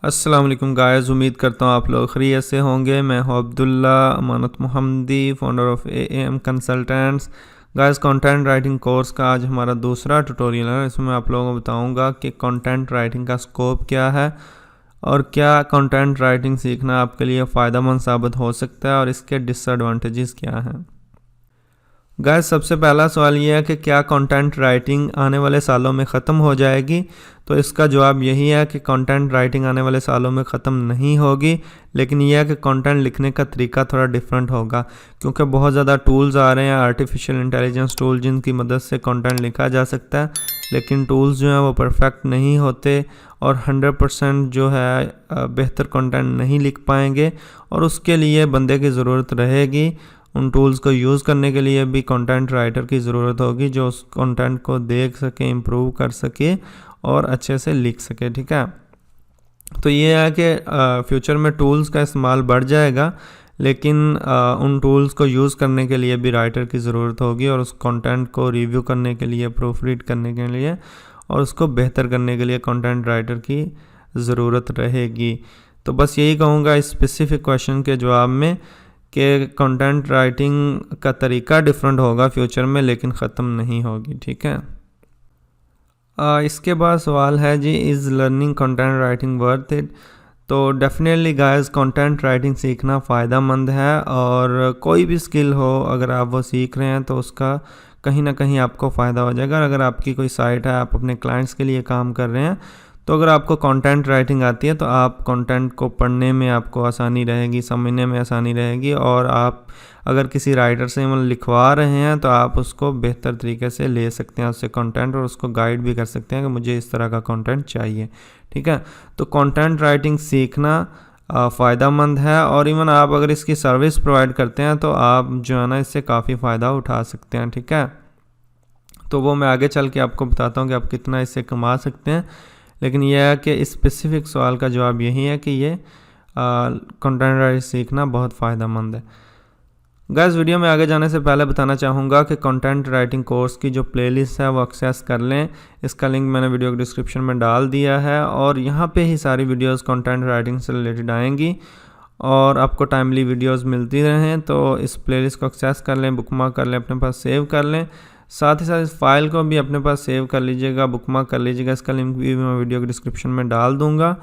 अस्सलाम वालेकुम गाइस, उम्मीद करता हूँ आप लोग खैरियत से होंगे। मैं हूँ Abdullah Amanat Mohammadi, founder of AM consultants. Guys, content writing course का आज हमारा दूसरा ट्यूटोरियल है। इसमें आप लोगों को बताऊंगा कि कंटेंट राइटिंग का स्कोप क्या है और क्या कंटेंट राइटिंग सीखना आपके लिए फ़ायदेमंद साबित हो सकता है और इसके डिसएडवांटेजेस क्या हैं। गाइस, सबसे पहला सवाल ये है कि क्या कंटेंट राइटिंग आने वाले सालों में ख़त्म हो जाएगी। तो इसका जवाब यही है कि कंटेंट राइटिंग आने वाले सालों में ख़त्म नहीं होगी, लेकिन यह है कि कंटेंट लिखने का तरीका थोड़ा डिफरेंट होगा, क्योंकि बहुत ज़्यादा टूल्स आ रहे हैं, आर्टिफिशियल इंटेलिजेंस टूल, जिनकी मदद से कंटेंट लिखा जा सकता है। लेकिन टूल्स जो हैं वो परफेक्ट नहीं होते और 100% जो है बेहतर कंटेंट नहीं लिख पाएंगे, और उसके लिए बंदे की ज़रूरत रहेगी। उन टूल्स को यूज़ करने के लिए भी कंटेंट राइटर की ज़रूरत होगी, जो उस कंटेंट को देख सके, इम्प्रूव कर सके और अच्छे से लिख सके। ठीक है, तो ये है कि फ्यूचर में टूल्स का इस्तेमाल बढ़ जाएगा, लेकिन उन टूल्स को यूज़ करने के लिए भी राइटर की ज़रूरत होगी, और उस कंटेंट को रिव्यू करने के लिए, प्रूफ रीड करने के लिए और उसको बेहतर करने के लिए कंटेंट राइटर की ज़रूरत रहेगी। तो बस यही कहूँगा इस स्पेसिफिक क्वेश्चन के जवाब में कि कंटेंट राइटिंग का तरीका डिफरेंट होगा फ्यूचर में, लेकिन ख़त्म नहीं होगी। ठीक है, इसके बाद सवाल है जी, is learning content writing worth it. तो डेफिनेटली गाइस, कंटेंट राइटिंग सीखना फ़ायदा मंद है, और कोई भी स्किल हो अगर आप वो सीख रहे हैं तो उसका कहीं ना कहीं आपको फ़ायदा हो जाएगा। अगर आपकी कोई साइट है, आप अपने क्लाइंट्स के लिए काम कर रहे हैं, तो अगर आपको कंटेंट राइटिंग आती है तो आप कंटेंट को पढ़ने में आपको आसानी रहेगी, समझने में आसानी रहेगी, और आप अगर किसी राइटर से मतलब लिखवा रहे हैं तो आप उसको बेहतर तरीके से ले सकते हैं उससे कंटेंट, और उसको गाइड भी कर सकते हैं कि मुझे इस तरह का कंटेंट चाहिए। ठीक है, तो कंटेंट राइटिंग सीखना फ़ायदा मंद है, और इवन आप अगर इसकी सर्विस प्रोवाइड करते हैं तो आप जो है ना इससे काफ़ी फ़ायदा उठा सकते हैं। ठीक है, तो वो मैं आगे चल के आपको बताता हूँ कि आप कितना इससे कमा सकते हैं, लेकिन यह है कि इस स्पेसिफिक सवाल का जवाब यही है कि ये कंटेंट राइटिंग सीखना बहुत फ़ायदेमंद है। गाइस, वीडियो में आगे जाने से पहले बताना चाहूँगा कि कंटेंट राइटिंग कोर्स की जो प्लेलिस्ट है वो एक्सेस कर लें। इसका लिंक मैंने वीडियो के डिस्क्रिप्शन में डाल दिया है, और यहाँ पे ही सारी वीडियोस कंटेंट राइटिंग से रिलेटेड आएंगी और आपको टाइमली वीडियोस मिलती रहें। तो इस प्लेलिस्ट को एक्सेस कर लें, बुकमार्क कर लें, अपने पास सेव कर लें। साथ ही साथ इस फाइल को भी अपने पास सेव कर लीजिएगा, बुकमार्क कर लीजिएगा। इसका लिंक भी मैं वीडियो के डिस्क्रिप्शन में डाल दूँगा,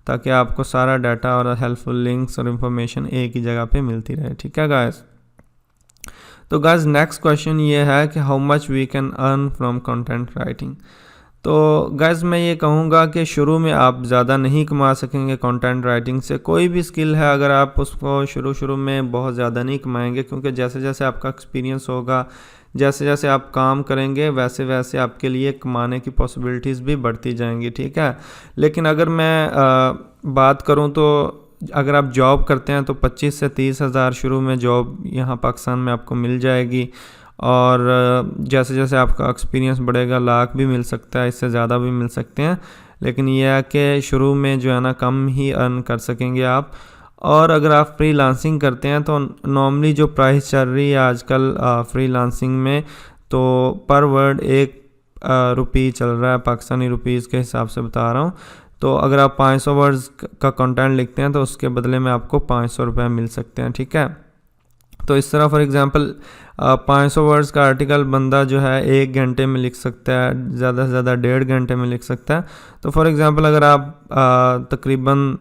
ताकि आपको सारा डाटा और हेल्पफुल लिंक्स और इन्फॉर्मेशन एक ही जगह पे मिलती रहे। ठीक है गाइस, तो गाइस नेक्स्ट क्वेश्चन ये है कि how much we can earn from content writing. तो गाइस, मैं ये कहूँगा कि शुरू में आप ज़्यादा नहीं कमा सकेंगे कंटेंट राइटिंग से। कोई भी स्किल है, अगर आप उसको शुरू में बहुत ज़्यादा नहीं कमाएंगे, क्योंकि जैसे जैसे आपका एक्सपीरियंस होगा, जैसे जैसे आप काम करेंगे, वैसे वैसे आपके लिए कमाने की पॉसिबिलिटीज़ भी बढ़ती जाएंगी। ठीक है, लेकिन अगर मैं बात करूँ तो अगर आप जॉब करते हैं तो 25 से 30 हज़ार शुरू में जॉब यहाँ पाकिस्तान में आपको मिल जाएगी, और जैसे जैसे आपका एक्सपीरियंस बढ़ेगा लाख भी मिल सकता है, इससे ज़्यादा भी मिल सकते हैं, लेकिन यह है कि शुरू में जो है ना कम ही अर्न कर सकेंगे आप। और अगर आप फ्रीलांसिंग करते हैं तो नॉर्मली जो प्राइस चल रही है आजकल फ्रीलांसिंग में, तो पर वर्ड 1 रुपये चल रहा है, पाकिस्तानी रुपीज़ के हिसाब से बता रहा हूँ। तो अगर आप 500 वर्ड्स का कंटेंट लिखते हैं तो उसके बदले में आपको 500 रुपये मिल सकते हैं। ठीक है, तो इस तरह फॉर एग्जांपल 500 वर्ड्स का आर्टिकल बंदा जो है 1 घंटे में लिख सकता है, ज़्यादा से ज़्यादा 1.5 घंटे में लिख सकता है। तो फॉर एग्जांपल अगर आप तकरीबन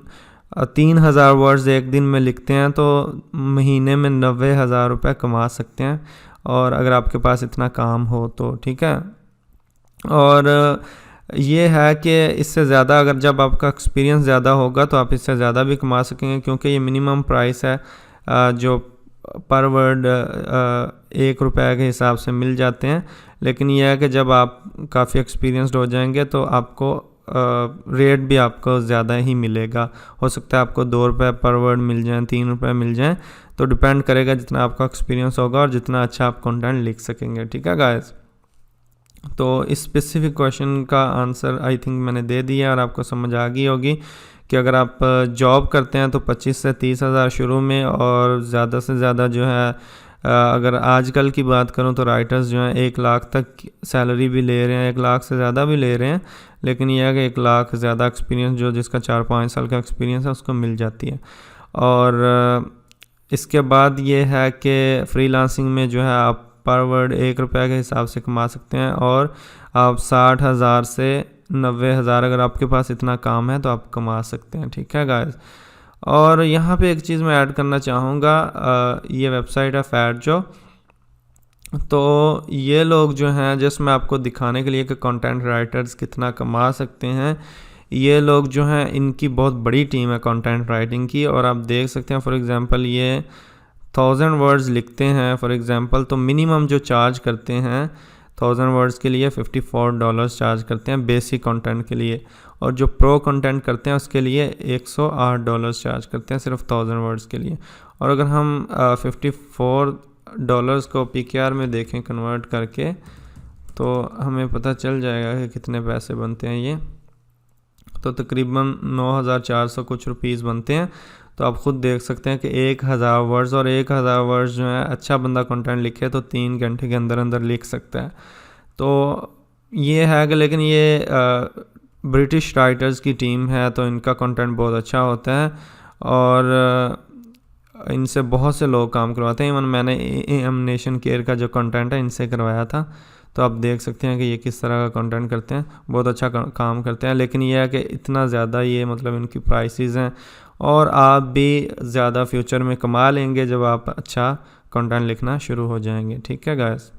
3000 वर्ड्स एक दिन में लिखते हैं तो महीने में 90,000 रुपये कमा सकते हैं, और अगर आपके पास इतना काम हो तो। ठीक है, और ये है कि इससे ज़्यादा अगर जब आपका एक्सपीरियंस ज़्यादा होगा तो आप इससे ज़्यादा भी कमा सकेंगे, क्योंकि ये मिनिमम प्राइस है जो पर वर्ड 1 रुपये के हिसाब से मिल जाते हैं। लेकिन यह है कि जब आप काफ़ी एक्सपीरियंसड हो जाएंगे तो आपको रेट भी आपको ज़्यादा ही मिलेगा। हो सकता है आपको 2 रुपये पर वर्ड मिल जाएँ, 3 रुपये मिल जाएँ, तो डिपेंड करेगा जितना आपका एक्सपीरियंस होगा और जितना अच्छा आप कंटेंट लिख सकेंगे। ठीक है गाइस, तो इस स्पेसिफिक क्वेश्चन का आंसर आई थिंक मैंने दे दिया और आपको समझ आ गई होगी कि अगर आप जॉब करते हैं तो 25 से 30 हज़ार शुरू में, और ज़्यादा से ज़्यादा जो है अगर आजकल की बात करूं तो राइटर्स जो हैं 1 लाख तक सैलरी भी ले रहे हैं, 1 लाख से ज़्यादा भी ले रहे हैं, लेकिन यह है कि 1 लाख ज़्यादा एक्सपीरियंस जो जिसका 4-5 साल का एक्सपीरियंस है उसको मिल जाती है। और इसके बाद ये है कि फ्रीलांसिंग में जो है आप पर वर्ड 1 रुपये के हिसाब से कमा सकते हैं, और आप 60,000 से 90,000 अगर आपके पास इतना काम है तो आप कमा सकते हैं। ठीक है गाइस, और यहाँ पे एक चीज़ मैं ऐड करना चाहूँगा, ये वेबसाइट है फैटजो। तो ये लोग जो हैं, जस्ट मैं आपको दिखाने के लिए कि कंटेंट राइटर्स कितना कमा सकते हैं, ये लोग जो हैं इनकी बहुत बड़ी टीम है कंटेंट राइटिंग की। और आप देख सकते हैं फॉर एग्जांपल ये 1000 वर्ड्स लिखते हैं फॉर एग्जांपल, तो मिनिमम जो चार्ज करते हैं 1000 वर्ड्स के लिए $54 चार्ज करते हैं बेसिक कंटेंट के लिए, और जो प्रो कंटेंट करते हैं उसके लिए $108 चार्ज करते हैं सिर्फ 1000 वर्ड्स के लिए। और अगर हम $54 को PKR में देखें कन्वर्ट करके, तो हमें पता चल जाएगा कि कितने पैसे बनते हैं ये, तो तकरीबन 9400 कुछ रुपीस बनते हैं। तो आप ख़ुद देख सकते हैं कि 1000 वर्ड्स, और 1000 वर्ड्स जो है अच्छा बंदा कंटेंट लिखे तो 3 घंटे के अंदर अंदर लिख सकता है। तो ये है कि, लेकिन ये ब्रिटिश राइटर्स की टीम है तो इनका कंटेंट बहुत अच्छा होता है, और इनसे बहुत से लोग काम करवाते हैं। इवन मैंने AM नेशन केयर का जो कंटेंट है इनसे करवाया था, तो आप देख सकते हैं कि ये किस तरह का कंटेंट करते हैं, बहुत अच्छा काम करते हैं। लेकिन यह है कि इतना ज़्यादा ये मतलब इनकी प्राइसेस हैं, और आप भी ज़्यादा फ्यूचर में कमा लेंगे जब आप अच्छा कंटेंट लिखना शुरू हो जाएंगे। ठीक है गाइस,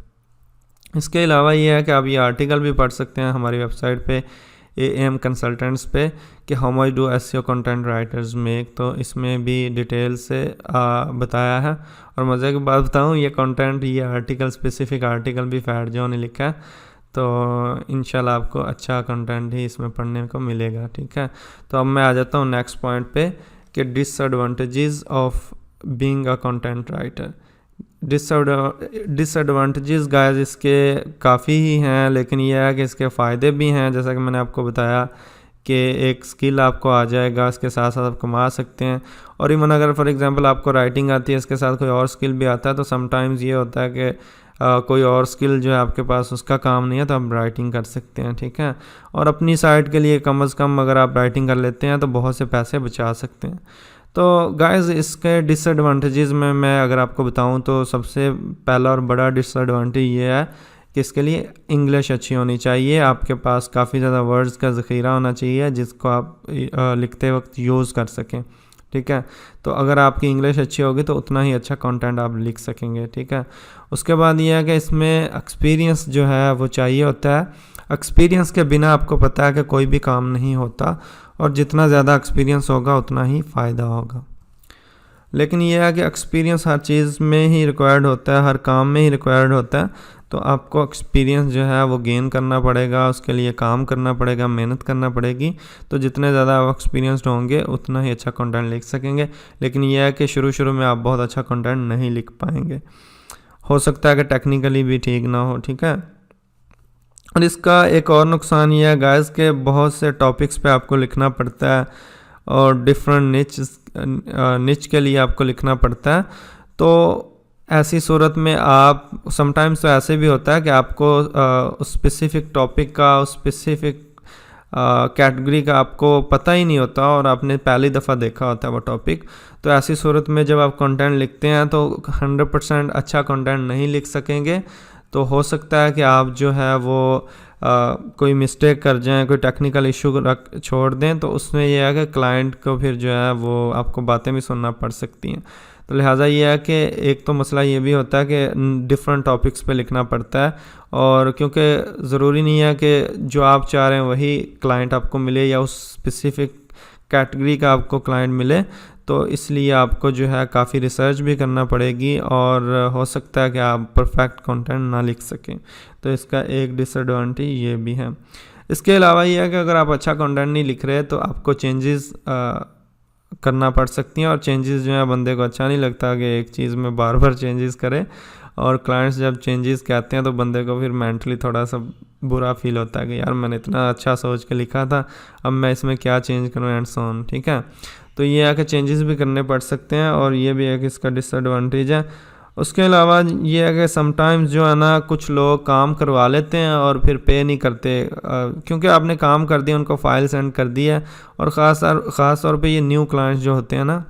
इसके अलावा ये है कि आप ये आर्टिकल भी पढ़ सकते हैं हमारी वेबसाइट पे AM कंसल्टेंट्स पे कि how much do SEO content writers make, तो इसमें भी डिटेल से बताया है। और मज़े की बात बताऊँ, ये कंटेंट, ये आर्टिकल, स्पेसिफिक आर्टिकल भी फैटजो ने लिखा है, तो इंशाल्लाह आपको अच्छा कंटेंट ही इसमें पढ़ने को मिलेगा। ठीक है, तो अब मैं आ जाता हूँ नेक्स्ट पॉइंट पे कि disadvantages of being a content writer. Disadvantages guys इसके काफ़ी ही हैं, लेकिन यह है कि इसके फ़ायदे भी हैं। जैसा कि मैंने आपको बताया कि एक स्किल आपको आ जाएगा, इसके साथ साथ आप कमा सकते हैं। और इवन अगर फॉर एग्जांपल आपको राइटिंग आती है, इसके साथ कोई और स्किल भी आता है, तो समटाइम्स ये होता है कि कोई और स्किल जो है आपके पास उसका काम नहीं है, तो आप राइटिंग कर सकते हैं। ठीक है, और अपनी साइट के लिए कम से कम अगर आप राइटिंग कर लेते हैं तो बहुत से पैसे बचा सकते हैं। तो गाइस इसके डिसएडवांटेजेस में मैं अगर आपको बताऊं तो सबसे पहला और बड़ा डिसएडवांटेज ये है कि इसके लिए इंग्लिश अच्छी होनी चाहिए, आपके पास काफ़ी ज़्यादा वर्ड्स का ज़ख़ीरा होना चाहिए जिसको आप लिखते वक्त यूज़ कर सकें। ठीक है, तो अगर आपकी इंग्लिश अच्छी होगी तो उतना ही अच्छा कंटेंट आप लिख सकेंगे। ठीक है, उसके बाद ये है कि इसमें एक्सपीरियंस जो है वो चाहिए होता है। एक्सपीरियंस के बिना आपको पता है कि कोई भी काम नहीं होता, और जितना ज़्यादा एक्सपीरियंस होगा उतना ही फ़ायदा होगा। लेकिन यह है कि एक्सपीरियंस हर चीज़ में ही रिक्वायर्ड होता है, हर काम में ही रिक्वायर्ड होता है, तो आपको एक्सपीरियंस जो है वो गेन करना पड़ेगा, उसके लिए काम करना पड़ेगा, मेहनत करना पड़ेगी। तो जितने ज़्यादा आप एक्सपीरियंसड होंगे उतना ही अच्छा कंटेंट लिख सकेंगे। लेकिन यह है कि शुरू में आप बहुत अच्छा कंटेंट नहीं लिख पाएंगे, हो सकता है कि टेक्निकली भी ठीक ना हो। ठीक है, और इसका एक और नुकसान ये है गाइस के बहुत से टॉपिक्स पे आपको लिखना पड़ता है, और डिफरेंट निच के लिए आपको लिखना पड़ता है। तो ऐसी सूरत में आप समटाइम्स तो ऐसे भी होता है कि आपको उस स्पेसिफिक टॉपिक का, उस स्पेसिफिक कैटेगरी का आपको पता ही नहीं होता, और आपने पहली दफ़ा देखा होता है वो टॉपिक। तो ऐसी सूरत में जब आप कंटेंट लिखते हैं तो 100% अच्छा कंटेंट नहीं लिख सकेंगे। तो हो सकता है कि आप जो है वो कोई मिस्टेक कर जाएं, कोई टेक्निकल इशू छोड़ दें, तो उसमें यह है कि क्लाइंट को फिर जो है वो आपको बातें भी सुनना पड़ सकती हैं। तो लिहाजा ये है कि एक तो मसला ये भी होता है कि डिफरेंट टॉपिक्स पे लिखना पड़ता है, और क्योंकि ज़रूरी नहीं है कि जो आप चाह रहे हैं वही क्लाइंट आपको मिले या उस स्पेसिफिक कैटेगरी का आपको क्लाइंट मिले, तो इसलिए आपको जो है काफ़ी रिसर्च भी करना पड़ेगी, और हो सकता है कि आप परफेक्ट कंटेंट ना लिख सकें। तो इसका एक डिसएडवांटेज ये भी है। इसके अलावा ये है कि अगर आप अच्छा कंटेंट नहीं लिख रहे तो आपको चेंजेस करना पड़ सकती हैं, और चेंजेस जो है बंदे को अच्छा नहीं लगता कि एक चीज़ में बार बार चेंजेस करे, और क्लाइंट्स जब चेंजेस कहते हैं तो बंदे को फिर मेंटली थोड़ा सा बुरा फील होता है कि यार मैंने इतना अच्छा सोच के लिखा था, अब मैं इसमें क्या चेंज करूँ एंड सो ऑन। ठीक है, तो ये है कि चेंजेस भी करने पड़ सकते हैं, और ये भी है कि इसका डिसएडवांटेज है। उसके अलावा ये है कि समटाइम्स जो है ना कुछ लोग काम करवा लेते हैं और फिर पे नहीं करते, क्योंकि आपने काम कर दिया, उनको फ़ाइल सेंड कर दी है, और ख़ास तौर पे ये न्यू क्लाइंट्स जो होते हैं ना,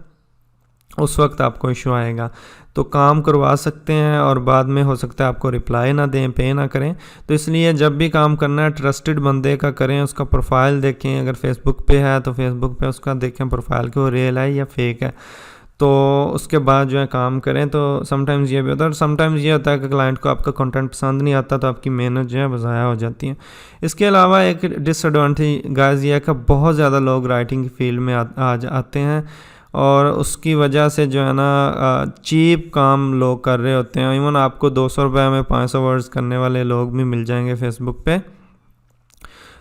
उस वक्त आपको इशू आएगा। तो काम करवा सकते हैं और बाद में हो सकता है आपको रिप्लाई ना दें, पे ना करें। तो इसलिए जब भी काम करना है ट्रस्टेड बंदे का करें, उसका प्रोफाइल देखें, अगर फेसबुक पे है तो फेसबुक पे उसका देखें प्रोफाइल कि वो रियल है या फेक है, तो उसके बाद जो है काम करें। तो समटाइम्स ये भी होता है, और समटाइम्स ये होता है कि क्लाइंट को आपका कंटेंट पसंद नहीं आता, तो आपकी मेहनत जो है वो ज़ाया हो जाती है। इसके अलावा एक डिसएडवांटेज गाइस ये है कि बहुत ज़्यादा लोग राइटिंग की फील्ड में आज आते हैं, और उसकी वजह से जो है ना चीप काम लोग कर रहे होते हैं। इवन आपको 200 रुपये में 500 वर्ड्स करने वाले लोग भी मिल जाएंगे फेसबुक पे।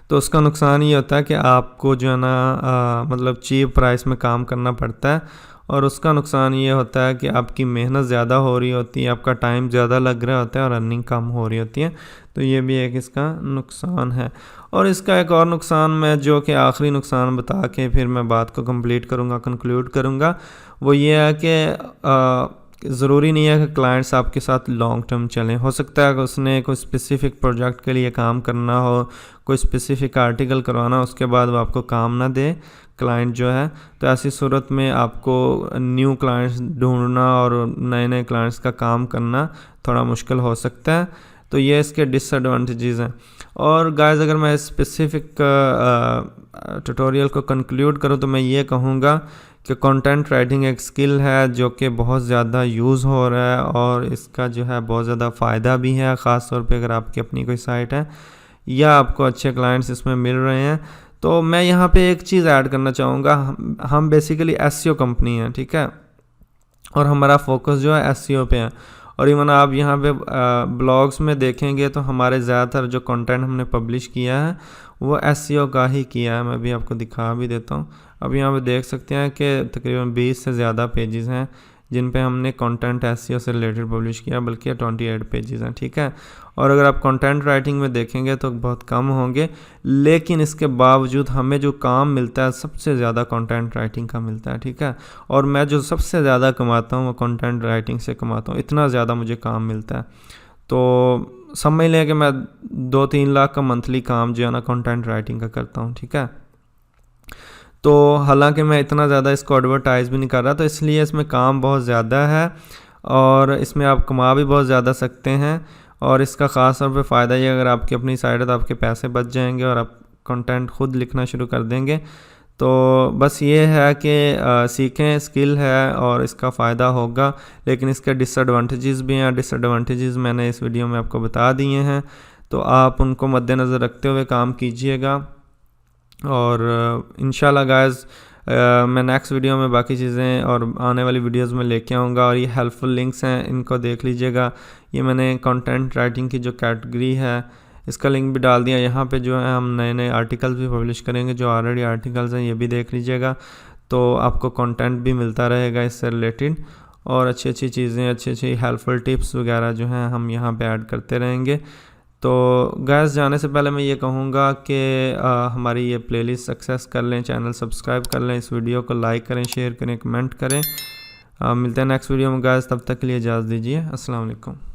तो उसका नुकसान ये होता है कि आपको जो है ना मतलब चीप प्राइस में काम करना पड़ता है, और उसका नुकसान ये होता है कि आपकी मेहनत ज़्यादा हो रही होती है, आपका टाइम ज़्यादा लग रहा होता है, और अर्निंग कम हो रही होती है। तो ये भी एक इसका नुकसान है। और इसका एक और नुकसान मैं जो कि आखिरी नुकसान बता के फिर मैं बात को कंप्लीट करूँगा, कंक्लूड करूँगा, वो ये है कि ज़रूरी नहीं है कि क्लाइंट्स आपके साथ लॉन्ग टर्म चलें। हो सकता है कि उसने कोई स्पेसिफ़िक प्रोजेक्ट के लिए काम करना हो, कोई स्पेसिफ़िक आर्टिकल करवाना, उसके बाद वो आपको काम ना दे क्लाइंट जो है। तो ऐसी सूरत में आपको न्यू क्लाइंट्स ढूंढना और नए नए क्लाइंट्स का काम करना थोड़ा मुश्किल हो सकता है। तो ये इसके डिसएडवांटेजेस हैं। और गाइस अगर मैं स्पेसिफ़िक ट्यूटोरियल को कंक्लूड करूँ तो मैं ये कहूँगा कि कंटेंट राइटिंग एक स्किल है जो कि बहुत ज़्यादा यूज़ हो रहा है, और इसका जो है बहुत ज़्यादा फ़ायदा भी है, ख़ास तौर पे अगर आपकी अपनी कोई साइट है या आपको अच्छे क्लाइंट्स इसमें मिल रहे हैं। तो मैं यहाँ पे एक चीज़ ऐड करना चाहूँगा, हम बेसिकली एसईओ कंपनी है, ठीक है, और हमारा फोकस जो है एसईओ पे है। और इवन आप यहाँ पे ब्लॉग्स में देखेंगे तो हमारे ज़्यादातर जो कंटेंट हमने पब्लिश किया है वो एसईओ का ही किया है। मैं भी आपको दिखा भी देता हूँ। अब यहाँ पे देख सकते हैं कि तकरीबन 20 से ज़्यादा पेजेस हैं जिन पे हमने कंटेंट एसईओ से रिलेटेड पब्लिश किया, बल्कि 28 पेजेस हैं, ठीक है। और अगर आप कंटेंट राइटिंग में देखेंगे तो बहुत कम होंगे, लेकिन इसके बावजूद हमें जो काम मिलता है सबसे ज़्यादा कंटेंट राइटिंग का मिलता है, ठीक है। और मैं जो सबसे ज़्यादा कमाता हूँ वो कंटेंट राइटिंग से कमाता हूँ, इतना ज़्यादा मुझे काम मिलता है। तो समझ लें कि मैं 2-3 लाख का मंथली काम जो है ना कंटेंट राइटिंग का करता हूँ, ठीक है। तो हालांकि मैं इतना ज़्यादा इसको एडवर्टाइज़ भी नहीं कर रहा, तो इसलिए इसमें काम बहुत ज़्यादा है और इसमें आप कमा भी बहुत ज़्यादा सकते हैं। और इसका ख़ास तौर पे फ़ायदा ये, अगर आपकी अपनी साइट है तो आपके पैसे बच जाएंगे और आप कंटेंट खुद लिखना शुरू कर देंगे। तो बस ये है कि सीखें, स्किल है और इसका फ़ायदा होगा, लेकिन इसके डिसएडवांटेजेस भी हैं। डिसएडवांटेजेस मैंने इस वीडियो में आपको बता दिए हैं, तो आप उनको मद्देनज़र रखते हुए काम कीजिएगा। और इंशाल्लाह गाइस मैं नेक्स्ट वीडियो में बाकी चीज़ें और आने वाली वीडियोस में लेके आऊँगा। और ये हेल्पफुल लिंक्स हैं, इनको देख लीजिएगा। ये मैंने कंटेंट राइटिंग की जो कैटेगरी है इसका लिंक भी डाल दिया। यहाँ पे जो है हम नए नए आर्टिकल्स भी पब्लिश करेंगे, जो ऑलरेडी आर्टिकल्स हैं ये भी देख लीजिएगा, तो आपको कंटेंट भी मिलता रहेगा इससे रिलेटेड। और अच्छी अच्छी चीज़ें, अच्छी अच्छी हेल्पफुल टिप्स वगैरह जो हैं हम यहाँ पे ऐड करते रहेंगे। तो गैस जाने से पहले मैं ये कहूँगा कि हमारी ये प्लेलिस्ट सक्सेस कर लें, चैनल सब्सक्राइब कर लें, इस वीडियो को लाइक करें, शेयर करें, कमेंट करें। मिलते हैं नेक्स्ट वीडियो में गैस, तब तक के लिए इजाज़त दीजिए। अस्सलाम वालेकुम।